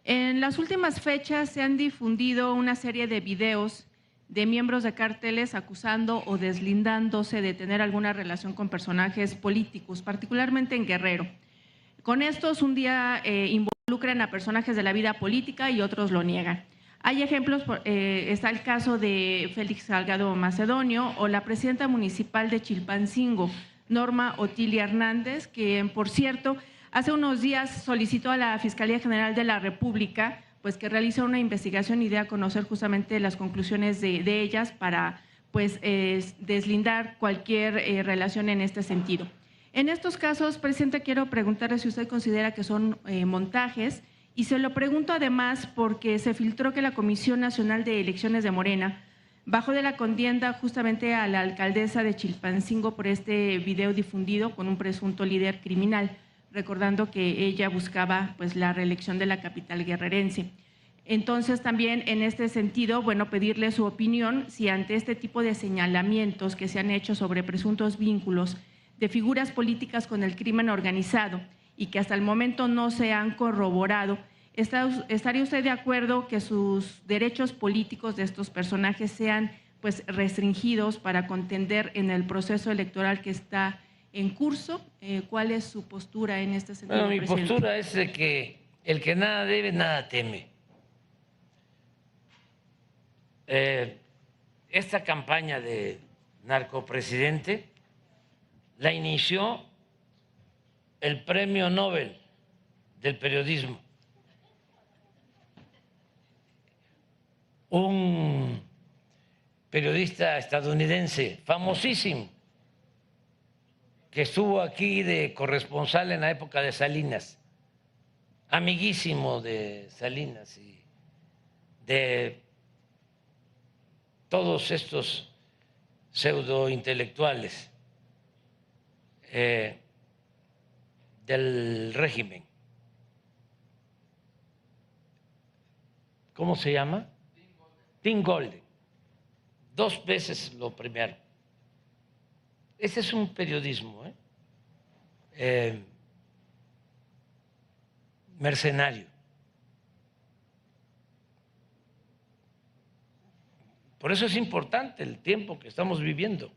En las últimas fechas se han difundido una serie de videos de miembros de cárteles acusando o deslindándose de tener alguna relación con personajes políticos, particularmente en Guerrero. Con estos, un día involucran a personajes de la vida política y otros lo niegan. Hay ejemplos, está el caso de Félix Salgado Macedonio o la presidenta municipal de Chilpancingo, Norma Otilia Hernández, que, por cierto, hace unos días solicitó a la Fiscalía General de la República pues que realice una investigación y dé a conocer justamente las conclusiones de ellas para pues deslindar cualquier relación en este sentido. En estos casos, presidente, quiero preguntarle si usted considera que son montajes, y se lo pregunto además porque se filtró que la Comisión Nacional de Elecciones de Morena bajó de la contienda justamente a la alcaldesa de Chilpancingo por este video difundido con un presunto líder criminal, recordando que ella buscaba pues la reelección de la capital guerrerense. Entonces, también en este sentido, bueno, pedirle su opinión si ante este tipo de señalamientos que se han hecho sobre presuntos vínculos de figuras políticas con el crimen organizado y que hasta el momento no se han corroborado, ¿estaría usted de acuerdo que sus derechos políticos de estos personajes sean pues restringidos para contender en el proceso electoral que está en curso? ¿Cuál es su postura en este sentido, Bueno, mi presidente? postura es de que el que nada debe, nada teme. Esta campaña de narcopresidente la inició el Premio Nobel del Periodismo, un periodista estadounidense famosísimo que estuvo aquí de corresponsal en la época de Salinas, amiguísimo de Salinas y de todos estos pseudointelectuales del régimen. ¿Cómo se llama? Tim Golden. 2 veces lo premiaron. Ese es un periodismo mercenario. Por eso es importante el tiempo que estamos viviendo,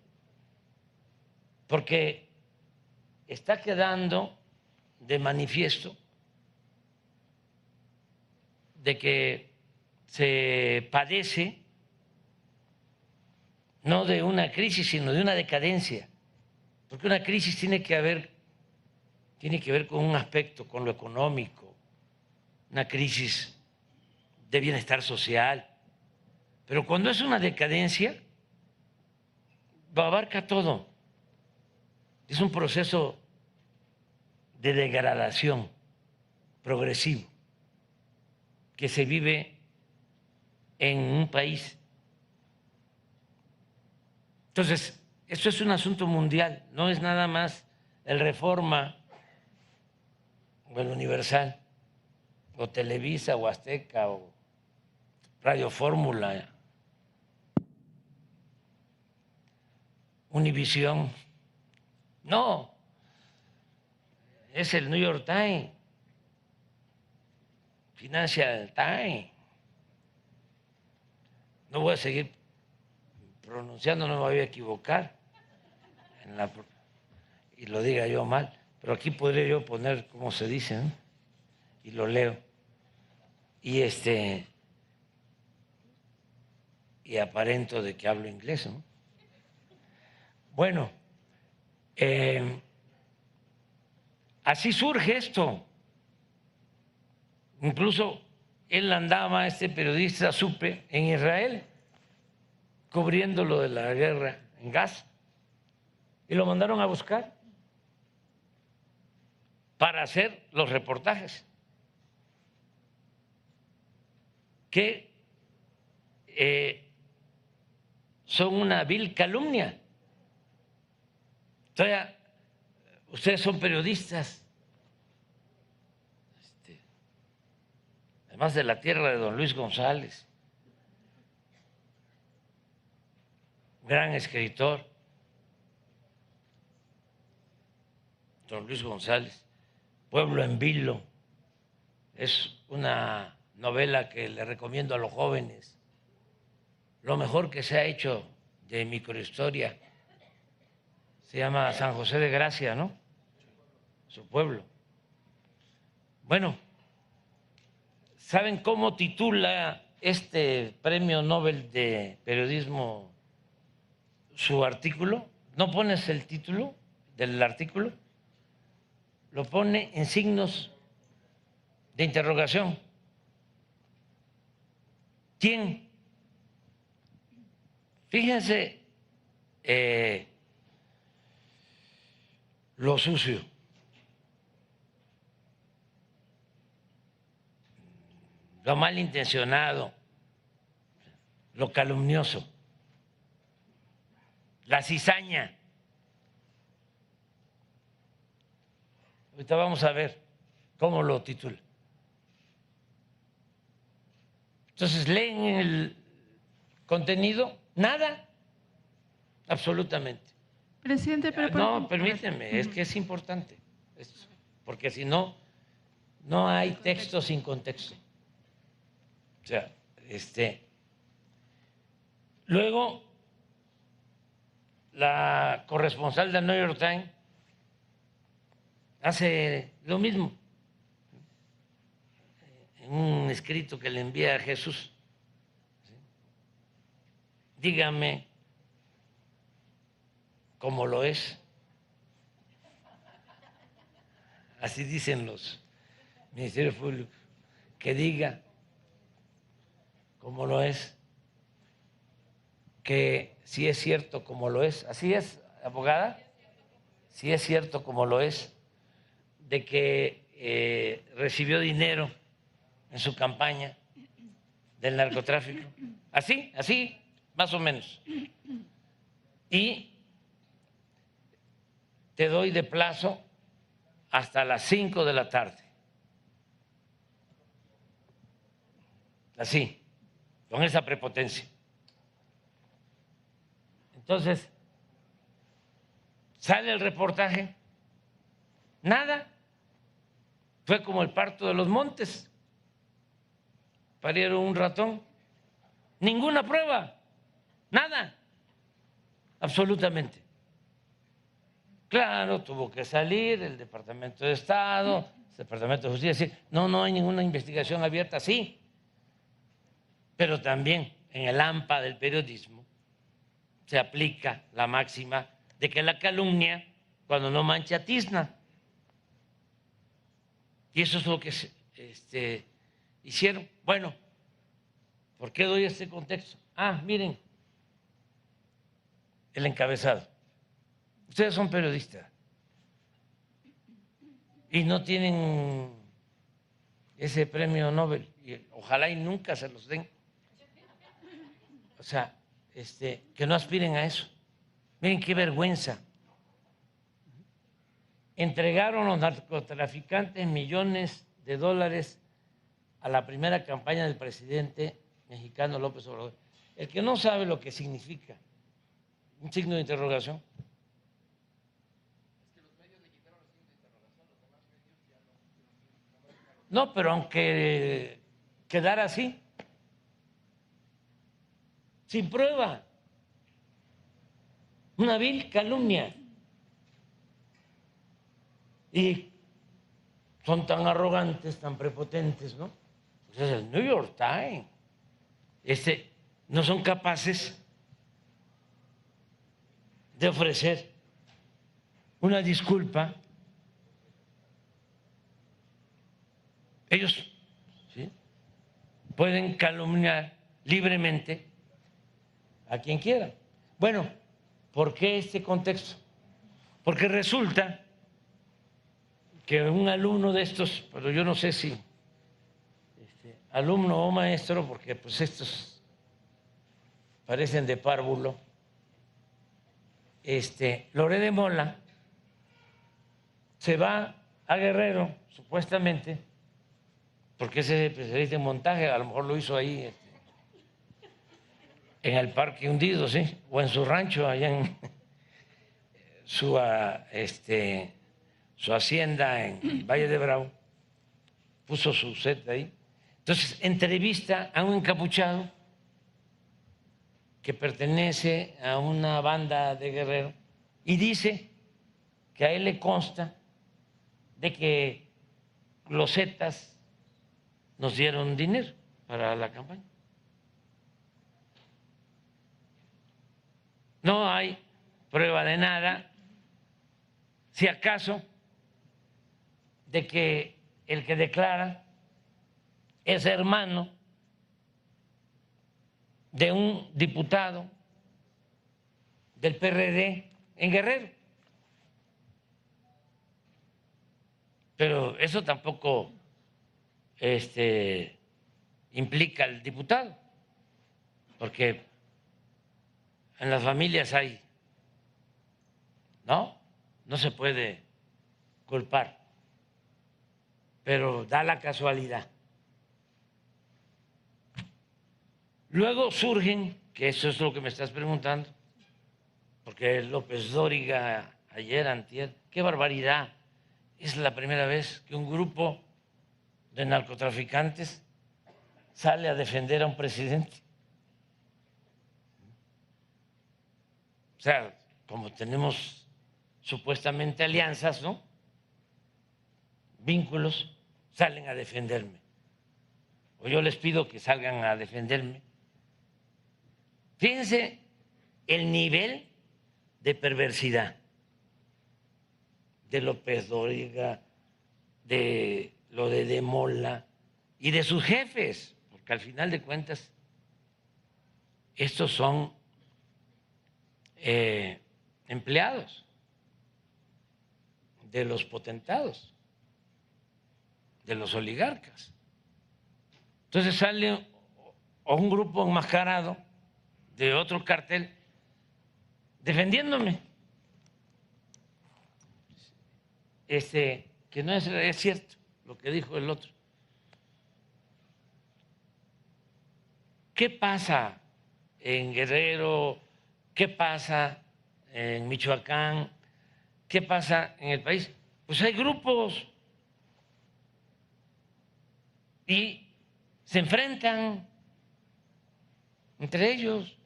porque está quedando de manifiesto de que se padece no de una crisis, sino de una decadencia, porque una crisis tiene que ver con un aspecto, con lo económico, una crisis de bienestar social, pero cuando es una decadencia, lo abarca todo. Es un proceso de degradación progresivo que se vive en un país. Entonces, esto es un asunto mundial, no es nada más el Reforma o el Universal o Televisa o Azteca o Radio Fórmula, Univisión. No, es el New York Times, Financial Times. No voy a seguir pronunciando, no me voy a equivocar y lo diga yo mal, pero aquí podría yo poner cómo se dice, ¿no? Y lo leo. Y y aparento de que hablo inglés, ¿no? Bueno, así surge esto. Incluso él andaba, este periodista, supe, en Israel, cubriendo lo de la guerra en Gaza, y lo mandaron a buscar para hacer los reportajes que son una vil calumnia. Todavía, ustedes son periodistas, además de la tierra de don Luis González, gran escritor, don Luis González. Pueblo en Vilo es una novela que le recomiendo a los jóvenes, lo mejor que se ha hecho de microhistoria. Se llama San José de Gracia, ¿no? Su pueblo. Bueno, ¿saben cómo titula este Premio Nobel de Periodismo su artículo? ¿No pones el título del artículo? Lo pone en signos de interrogación. ¿Quién? Fíjense lo sucio. Lo malintencionado, lo calumnioso, la cizaña. Ahorita vamos a ver cómo lo titula. Entonces, leen el contenido, nada, absolutamente. Presidente, pero no, permíteme, es que es importante, porque si no, no hay texto sin contexto. O sea, luego, la corresponsal del New York Times hace lo mismo en un escrito que le envía a Jesús. Dígame cómo lo es. Así dicen los ministerios públicos, que diga cómo lo es, que si es cierto como lo es. Así es, abogada, si es cierto como lo es, de que recibió dinero en su campaña del narcotráfico. Así, más o menos. Y te doy de plazo hasta las 5 de la tarde. Así, con esa prepotencia. Entonces, sale el reportaje, nada, fue como el parto de los montes, parieron un ratón, ninguna prueba, nada, absolutamente. Claro, tuvo que salir el Departamento de Estado, el Departamento de Justicia, decir, no hay ninguna investigación abierta, sí, pero también en el AMPA del periodismo se aplica la máxima de que la calumnia, cuando no mancha, tizna. Y eso es lo que hicieron. Bueno, ¿por qué doy este contexto? Miren, el encabezado. Ustedes son periodistas y no tienen ese premio Nobel, y ojalá y nunca se los den. O sea, que no aspiren a eso. Miren qué vergüenza. Entregaron los narcotraficantes millones de dólares a la primera campaña del presidente mexicano López Obrador. El que no sabe lo que significa un signo de interrogación. No, pero aunque quedara así, sin prueba, una vil calumnia. Y son tan arrogantes, tan prepotentes, ¿no? Pues es el New York Times. No son capaces de ofrecer una disculpa. Ellos, ¿sí?, pueden calumniar libremente a quien quiera. Bueno, ¿por qué este contexto? Porque resulta que un alumno de estos, pero yo no sé si alumno o maestro, porque pues estos parecen de párvulo, Loré de Mola se va a Guerrero, supuestamente, porque ese es especialista en montaje, a lo mejor lo hizo ahí en el Parque Hundido, ¿sí?, o en su rancho, allá en su hacienda en Valle de Bravo, puso su set ahí. Entonces, entrevista a un encapuchado que pertenece a una banda de Guerrero y dice que a él le consta de que los Zetas nos dieron dinero para la campaña. No hay prueba de nada, si acaso de que el que declara es hermano de un diputado del PRD en Guerrero. Pero eso tampoco implica al diputado, porque en las familias hay, ¿no? No se puede culpar, pero da la casualidad. Luego surgen, que eso es lo que me estás preguntando, porque López Dóriga ayer, antier, qué barbaridad, es la primera vez que un grupo de narcotraficantes sale a defender a un presidente. O sea, como tenemos supuestamente alianzas, ¿no? Vínculos, salen a defenderme. O yo les pido que salgan a defenderme. Fíjense el nivel de perversidad de López Dóriga, de lo de Mola y de sus jefes, porque al final de cuentas estos son empleados de los potentados, de los oligarcas. Entonces sale un grupo enmascarado de otro cartel defendiéndome. Que no es cierto lo que dijo el otro. ¿Qué pasa en Guerrero? ¿Qué pasa en Michoacán? ¿Qué pasa en el país? Pues hay grupos y se enfrentan entre ellos.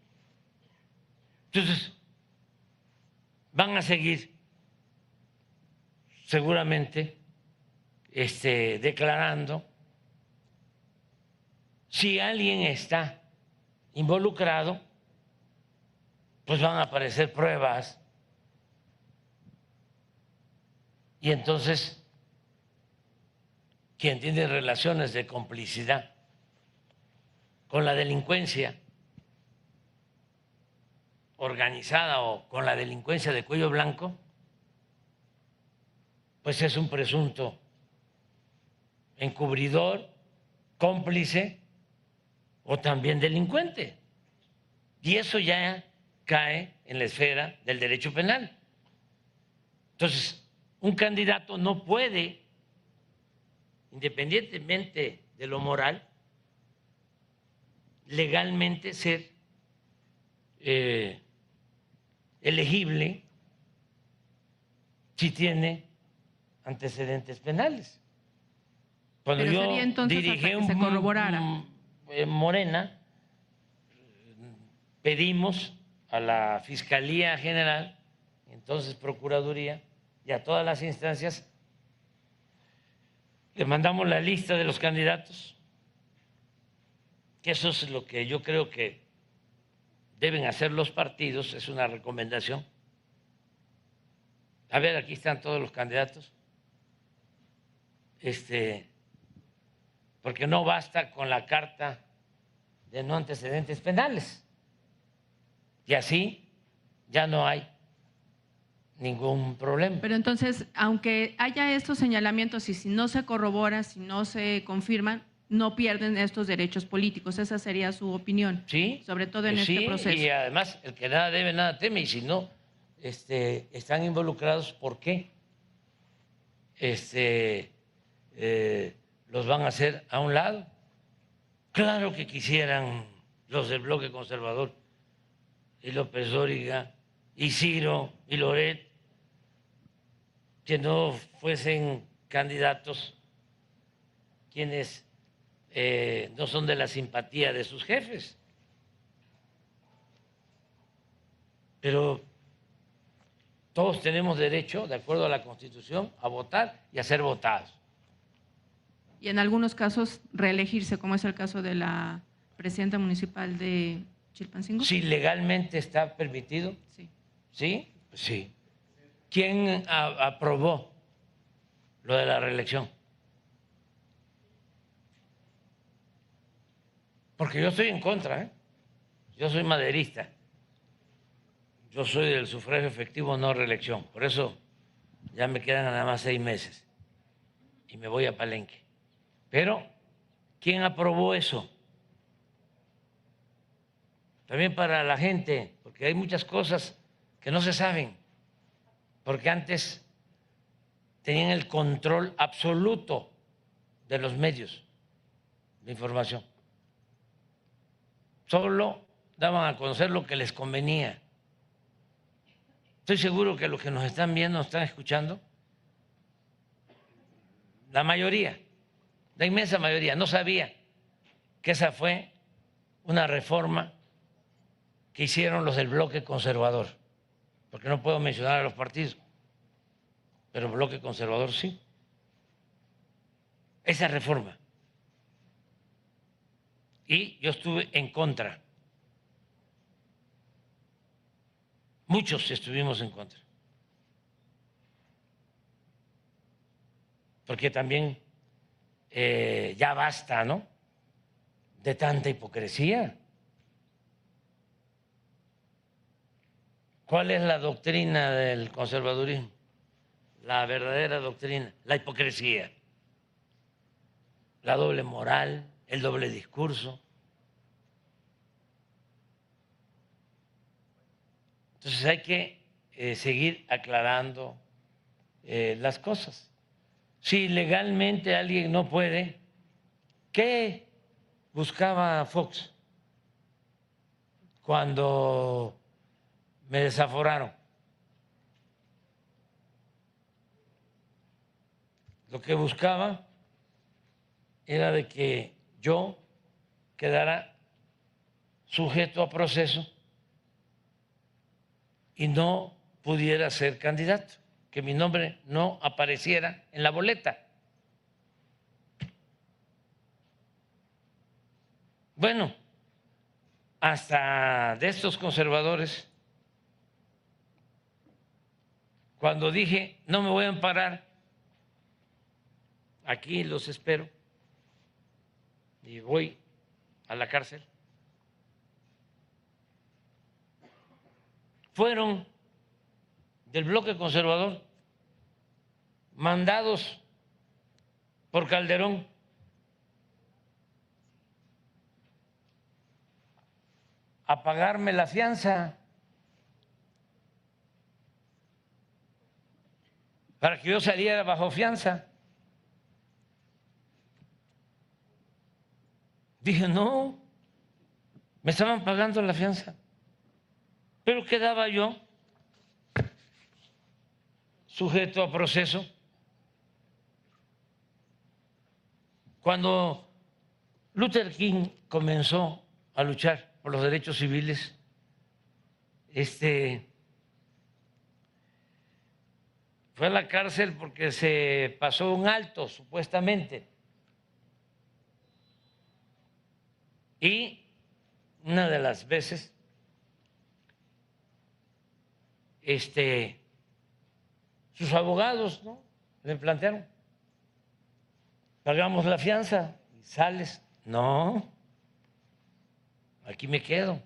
Entonces, van a seguir seguramente declarando. Si alguien está involucrado, pues van a aparecer pruebas y entonces quien tiene relaciones de complicidad con la delincuencia organizada o con la delincuencia de cuello blanco, pues es un presunto encubridor, cómplice o también delincuente. Y eso ya cae en la esfera del derecho penal. Entonces, un candidato no puede, independientemente de lo moral, legalmente ser elegible si tiene antecedentes penales. Cuando Pero yo sería entonces dirigí hasta que se corroborara. Morena, pedimos a la Fiscalía General, entonces Procuraduría, y a todas las instancias, le mandamos la lista de los candidatos, que eso es lo que yo creo que deben hacer los partidos, es una recomendación. A ver, aquí están todos los candidatos. Porque no basta con la carta de no antecedentes penales. Y así ya no hay ningún problema. Pero entonces, aunque haya estos señalamientos y si no se corrobora, si no se confirman, no pierden estos derechos políticos. Esa sería su opinión. Sí. Sobre todo en este proceso. Y además, el que nada debe, nada teme. Y si no están involucrados, ¿por qué? Los van a hacer a un lado. Claro que quisieran los del bloque conservador y López Dóriga y Ciro y Loret que no fuesen candidatos quienes no son de la simpatía de sus jefes. Pero todos tenemos derecho, de acuerdo a la Constitución, a votar y a ser votados. Y en algunos casos reelegirse, como es el caso de la presidenta municipal de Chilpancingo. Si legalmente está permitido. Sí. ¿Sí? Sí. ¿Quién aprobó lo de la reelección? Porque yo estoy en contra, ¿eh? Yo soy maderista. Yo soy del sufragio efectivo, no reelección. Por eso ya me quedan nada más 6 meses y me voy a Palenque. Pero, ¿quién aprobó eso? También para la gente, porque hay muchas cosas que no se saben, porque antes tenían el control absoluto de los medios de información. Solo daban a conocer lo que les convenía. Estoy seguro que los que nos están viendo, nos están escuchando, la mayoría, la inmensa mayoría, no sabía que esa fue una reforma que hicieron los del bloque conservador, porque no puedo mencionar a los partidos, pero el bloque conservador sí. Esa reforma. Y yo estuve en contra. Muchos estuvimos en contra. Porque también ya basta, ¿no?, de tanta hipocresía. ¿Cuál es la doctrina del conservadurismo? La verdadera doctrina, la hipocresía, la doble moral, el doble discurso. Entonces hay que seguir aclarando las cosas. Si legalmente alguien no puede, ¿qué buscaba Fox cuando me desaforaron? Lo que buscaba era de que yo quedara sujeto a proceso y no pudiera ser candidato, que mi nombre no apareciera en la boleta. Bueno, hasta de estos conservadores, cuando dije no me voy a amparar, aquí los espero y voy a la cárcel, fueron del bloque conservador mandados por Calderón a pagarme la fianza para que yo saliera bajo fianza. Dije, no, me estaban pagando la fianza, pero quedaba yo sujeto a proceso. Cuando Luther King comenzó a luchar por los derechos civiles, fue a la cárcel porque se pasó un alto, supuestamente. Y una de las veces, sus abogados, ¿no?, le plantearon, pagamos la fianza y sales. No, aquí me quedo.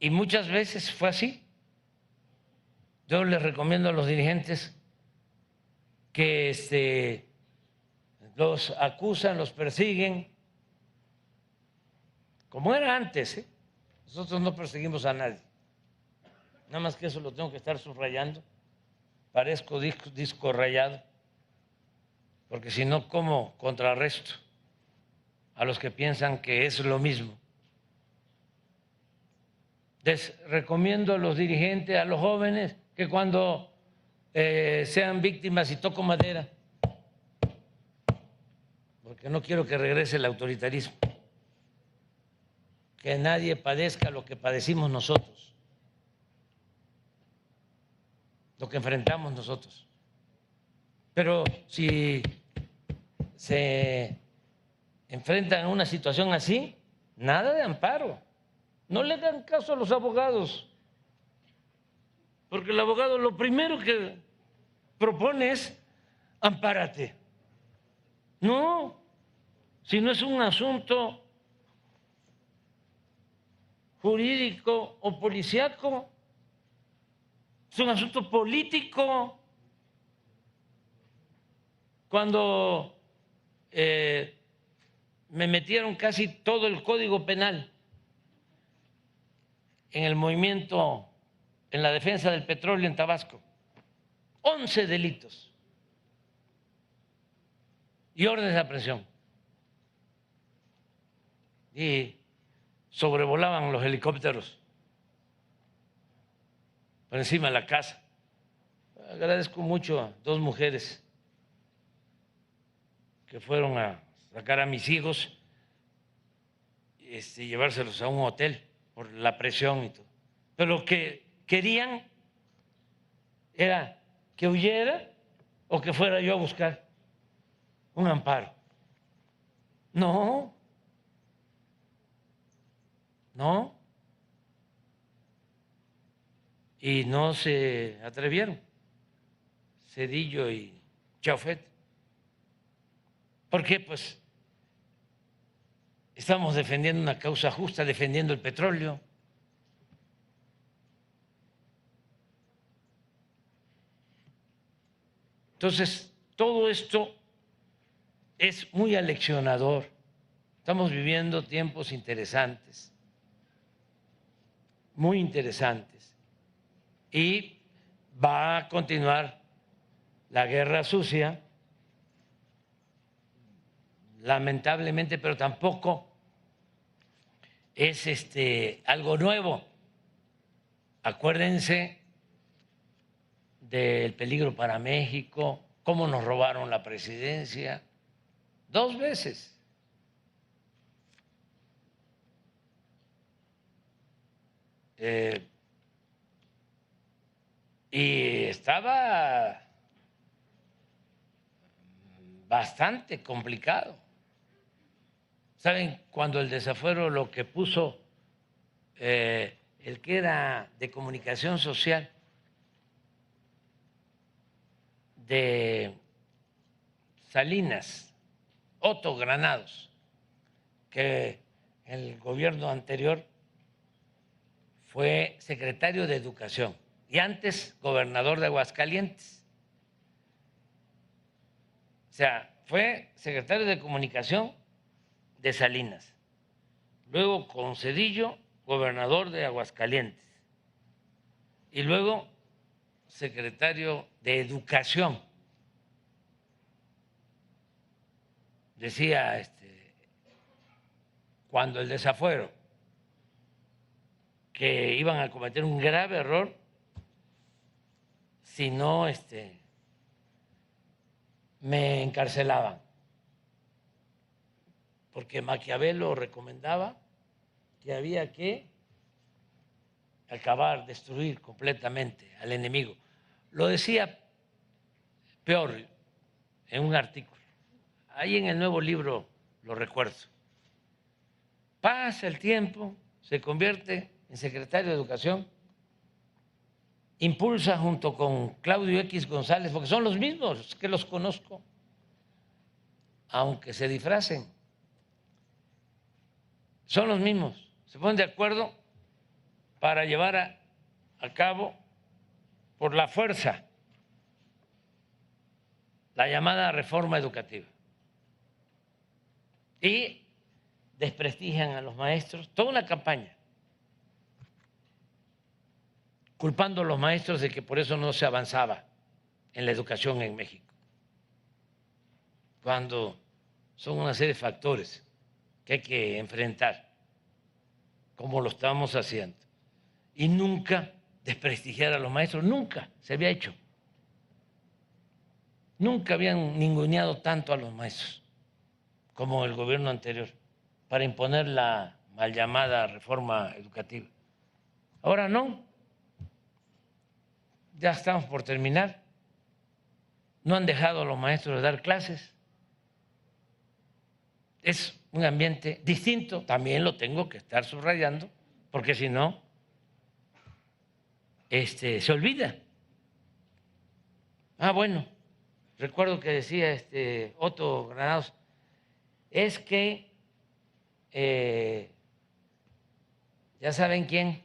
Y muchas veces fue así. Yo les recomiendo a los dirigentes que los acusan, los persiguen, como era antes, ¿eh? Nosotros no perseguimos a nadie. Nada más que eso lo tengo que estar subrayando. Parezco disco rayado, porque si no, ¿cómo contrarresto a los que piensan que es lo mismo? Les recomiendo a los dirigentes, a los jóvenes, que cuando sean víctimas, y toco madera, porque no quiero que regrese el autoritarismo, que nadie padezca lo que padecimos nosotros, lo que enfrentamos nosotros. Pero si se enfrentan a una situación así, nada de amparo. No le hagan caso a los abogados, porque el abogado lo primero que propone es ampárate. No, si no es un asunto jurídico o policíaco, es un asunto político. Cuando me metieron casi todo el Código Penal en el movimiento en la defensa del petróleo en Tabasco, 11 delitos y órdenes de aprehensión. Y sobrevolaban los helicópteros por encima de la casa. Agradezco mucho a 2 mujeres que fueron a sacar a mis hijos y llevárselos a un hotel por la presión y todo. Pero lo que querían era que huyera o que fuera yo a buscar un amparo. No. Y no se atrevieron, Zedillo y Chaufet. ¿Por qué? Pues estamos defendiendo una causa justa, defendiendo el petróleo. Entonces, todo esto es muy aleccionador. Estamos viviendo tiempos interesantes, muy interesantes, y va a continuar la guerra sucia, lamentablemente, pero tampoco es algo nuevo. Acuérdense del peligro para México, cómo nos robaron la presidencia 2 veces. Y estaba bastante complicado. ¿Saben? Cuando el desafuero lo que puso el que era de comunicación social de Salinas, Otto Granados, que el gobierno anterior fue secretario de Educación y antes gobernador de Aguascalientes. O sea, fue secretario de Comunicación de Salinas, luego con Zedillo, gobernador de Aguascalientes, y luego secretario de Educación. Decía cuando el desafuero, que iban a cometer un grave error si no me encarcelaban, porque Maquiavelo recomendaba que había que acabar, destruir completamente al enemigo. Lo decía peor en un artículo. Ahí en el nuevo libro lo recuerdo. Pasa el tiempo, se convierte en secretario de Educación, impulsa junto con Claudio X González, porque son los mismos que los conozco, aunque se disfracen, son los mismos, se ponen de acuerdo para llevar a cabo por la fuerza la llamada reforma educativa y desprestigian a los maestros, toda una campaña, culpando a los maestros de que por eso no se avanzaba en la educación en México, cuando son una serie de factores que hay que enfrentar, como lo estamos haciendo. Y nunca desprestigiar a los maestros, nunca se había hecho Nunca habían ninguneado tanto a los maestros como el gobierno anterior para imponer la mal llamada reforma educativa. Ahora no, ya estamos por terminar, no han dejado a los maestros de dar clases. Es un ambiente distinto, también lo tengo que estar subrayando, porque si no, se olvida. Bueno, recuerdo que decía Otto Granados, es que ya saben quién,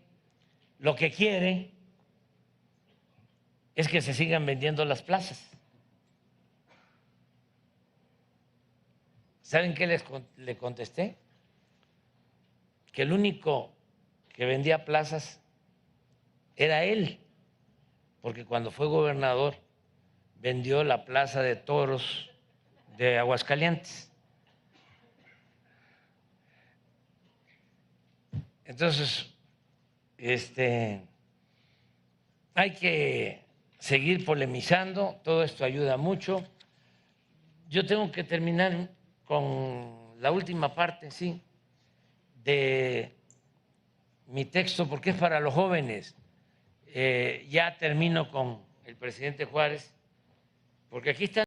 lo que quiere es que se sigan vendiendo las plazas. ¿Saben qué le contesté? Que el único que vendía plazas era él, porque cuando fue gobernador vendió la plaza de toros de Aguascalientes. Entonces, hay que seguir polemizando, todo esto ayuda mucho. Yo tengo que terminar con la última parte, sí, de mi texto, porque es para los jóvenes. Ya termino con el presidente Juárez, porque aquí está